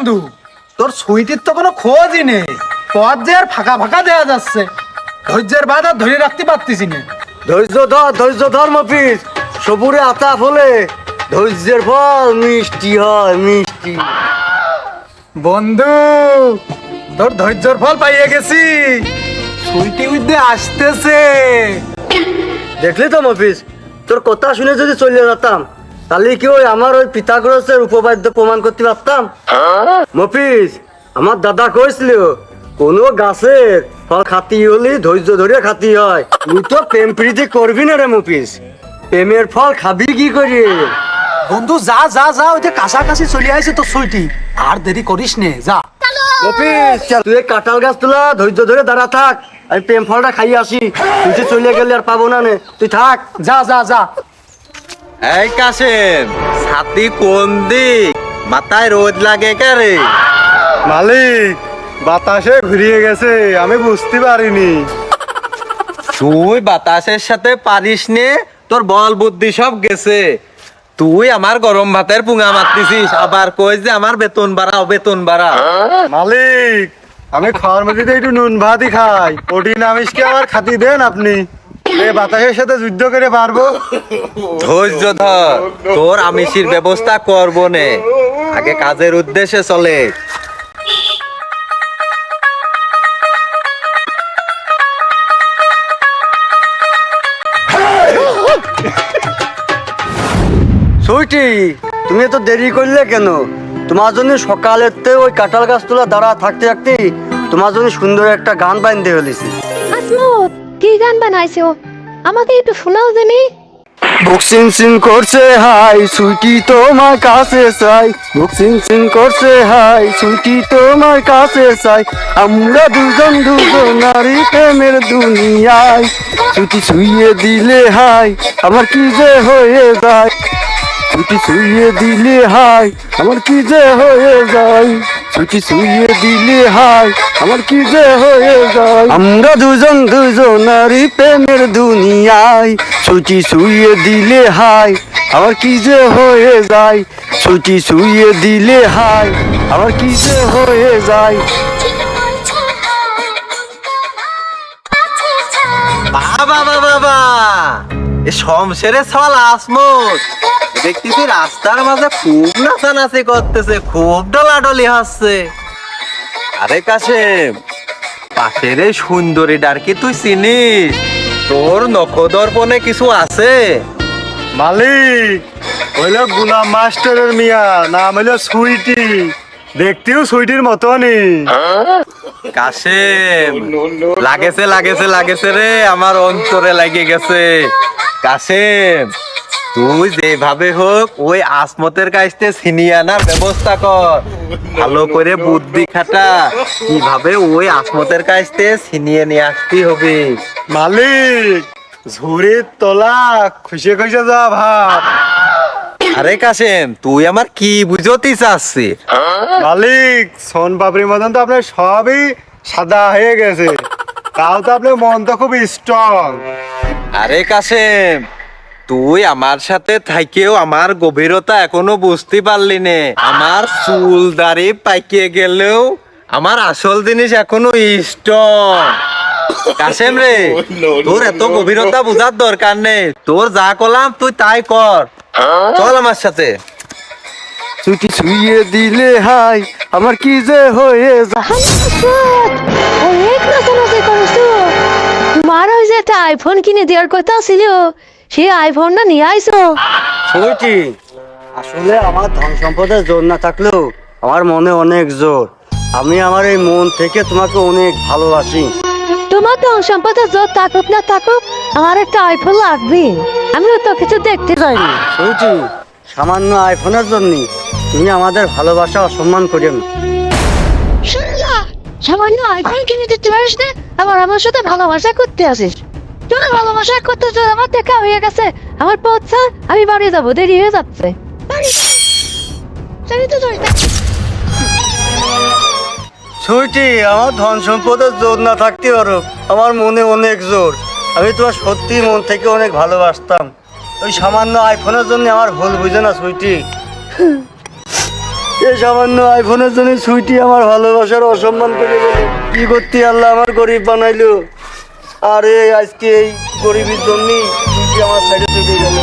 বন্ধু, তোর সুইটির তো কোনো খোঁজই নেই। পথ যে আর ফাঁকা ফাঁকা দেওয়া যাচ্ছে, ধৈর্যের বাধা ধরে রাখতে পারতেছি না। ধৈর্য ধর মফিজ, সবুরে আতা ফলে ধৈর্যের ফল মিষ্টি হয় মিষ্টি। বন্ধু, তোর ধৈর্যের ফল পাইয়ে গেছি, সুইটি উইদে আসতেছে। দেখলি তো মফিজ, তোর কথা শুনে যদি চলে যেতাম তাহলে কি ওই আমার ওই পিথাগোরাসের উপপাদ্য প্রমাণ করতে পারতাম। মফিজ, আমার দাদা কইছিল কোনো গাছের ফল খাতি হলে ধৈর্য ধরে খাতি হয়। তুই তো প্রেম প্রীতি করবি না রে মফিজ, প্রেমের ফল খাবি কি করে? বন্ধু যা যা যা, ওই যে কাছাকাছি চলে আসছে তোর সুইটি, আর দেরি করিস নে, যা। মফিজ, তুই কাঁঠাল গাছ তোলা ধৈর্য ধরে দাঁড়া থাক, আমি প্রেম ফলটা খাই আসি। তুই যে চলে গেলে আর পাবো না নে, তুই থাক। যা যা যা। এই কাশেম, ছাতি কোন দিক? মাথায় রোদ লাগে কারে? মালিক, বাতাসে ঘুরিয়ে গেছে, আমি বুঝতে পারিনি। তুই বাতাসের সাথে পারিস নে, তোর বল বুদ্ধি সব গেছে। তুই আমার গরম ভাতের পুঙা মারতেছিস, আবার কই যে আমার বেতন বাড়াও বেতন বাড়াও। মালিক, আমি খাওয়ার মধ্যে একটু নুন ভাতই খাই, প্রোটিন আমিষকে আবার খাতি দেন আপনি। বাতাসের সাথে যুদ্ধ করে পারবো। ধৈর্য ধর, তোর আমিষের ব্যবস্থা করবো নে, আগে কাজের উদ্দেশ্যে চলে। সুইটি, তুমি এত দেরি করলে কেন? তোমার জন্য সকালেতে ওই কাঁঠাল গাছ তোলা দাঁড়া থাকতে থাকতে তোমার জন্য সুন্দর একটা গান বানিয়ে ফেলেছি। আসমত, কি গান বানাইছো? আমাকে একটু শোনাও জানি। বুক সিন সিন করছে হাই, সুইটি তোমার কাছে চাই। বুক সিন সিন করছে হাই, সুইটি তোমার কাছে চাই। আমরা দুজন নারী প্রেমের দুনিয়ায়। সুইটি ছুঁয়ে দিলে হাই, আমার কি যে হয়ে যায়। ছুটি ছুঁয়ে দিলে হাই, আমার কি যে হয়ে যায়। ছুটি ছুঁয়ে দিলে হাই, আমার কি যে হয়ে যায়। আমরা দুজন নারী প্রেমের দুনিয়ায়। ছুটি ছুঁয়ে দিলে হাই, আমার কি যে হয়ে যায়। ছুটি ছুঁয়ে দিলে হাই, আমার কি যে হয়ে যায়। বাবা বাবা, এ শমশেরে সল আসমত, দেখতেছি রাস্তার মাঝে খুব নাচানাচি করতেছে, খুব ডলাডলি হচ্ছে। আরে কাশেম, পাশের এই সুন্দরী ডারকি তুই চিনিস? তোর নখদর্পণে কিছু আছে? মালিক, হইলো গুলাম মাস্টারের মিয়া, নাম হইলো সুইটি, দেখতেও সুইটির মতনই। কাশেম, লাগেছে লাগেছে লাগেছে রে, আমার অন্তরে লাগে গেছে। কাশেম, তুই যেভাবে হোক ওই আসমতের কাছে ছিনিয়ে আনার ব্যবস্থা কর, ভালো করে বুদ্ধি খাটা, কিভাবে ওই আসমতের কাছে ছিনিয়ে নিয়ে আসতে হবে। মালিক, ঝুড়ির তোলা খুশি খুশি যা ভাব। আরে কাশেম, তুই আমার কি বুঝতে চাচ্ছিস? মালিক, সোন পাপড়ির মতন তো আপনার সবই সাদা হয়ে গেছে, তাও তো আপনার মন তো খুব স্ট্রং। আরে কাশেম, তুই আমার সাথে থাকেও আমার গভীরতা এখনো বুঝতে পারলি নে। আমার চুল দাড়ি পাইকে গেলেও আমার আসল জিনিস এখনো স্ট্রং। কাশেম রে, তোর এত গভীরতা বোঝার দরকার নেই, তোর যা করলাম তুই তাই কর, চল আমার সাথে। ছুটি ছুঁয়ে দিলে হাই, আমার কি যে হয়ে যায়। অনেক নাচানাচি করেছো। তোমার ওই যে একটা আইফোন কিনে দেওয়ার কথা ছিল, সেই আইফোনটা নিয়ে আইছো। সুইটি, আসলে আমার ধন সম্পদের জোর না থাকলেও আমার মনে অনেক জোর। আমি আমার এই মন থেকে তোমাকে অনেক ভালোবাসি। তোমার ধন সম্পদের জোর থাকুক না থাকুক, আমার একটা আইফোন লাগবে। আমিও তো কিছু দেখতে চাইনি। সুইটি, সামান্য আইফোনের জন্য তুমি আমাদের ভালোবাসা অসম্মান করিও না। শুনলা, সামান্য আইফোন কিনে দিতে পারিস না, আবার আমার সাথে ভালোবাসা করতে আসিস। তোর ভালোবাসা করতে তো আমার দেখা হয়ে গেছে। আমার পথ ছাড়, আমি বাড়ি যাবো, দেরি হয়ে যাচ্ছে। সুইটি, আমার ধন সম্পদের জোর না থাকতে পারো, আমার মনে অনেক জোর। আমি তোমার সত্যি মন থেকে অনেক ভালোবাসতাম। ওই সামান্য আইফোনের জন্য আমার ভুল বুঝে না সুইটি। এই সামান্য আইফোনের জন্য সুইটি আমার ভালোবাসার অসম্মান করে গেল। কি করতে আল্লাহ আমার গরিব বানাইলো। আরে আজকে এই গরিবের জন্যই সুইটি আমার সাইডে চলে গেল।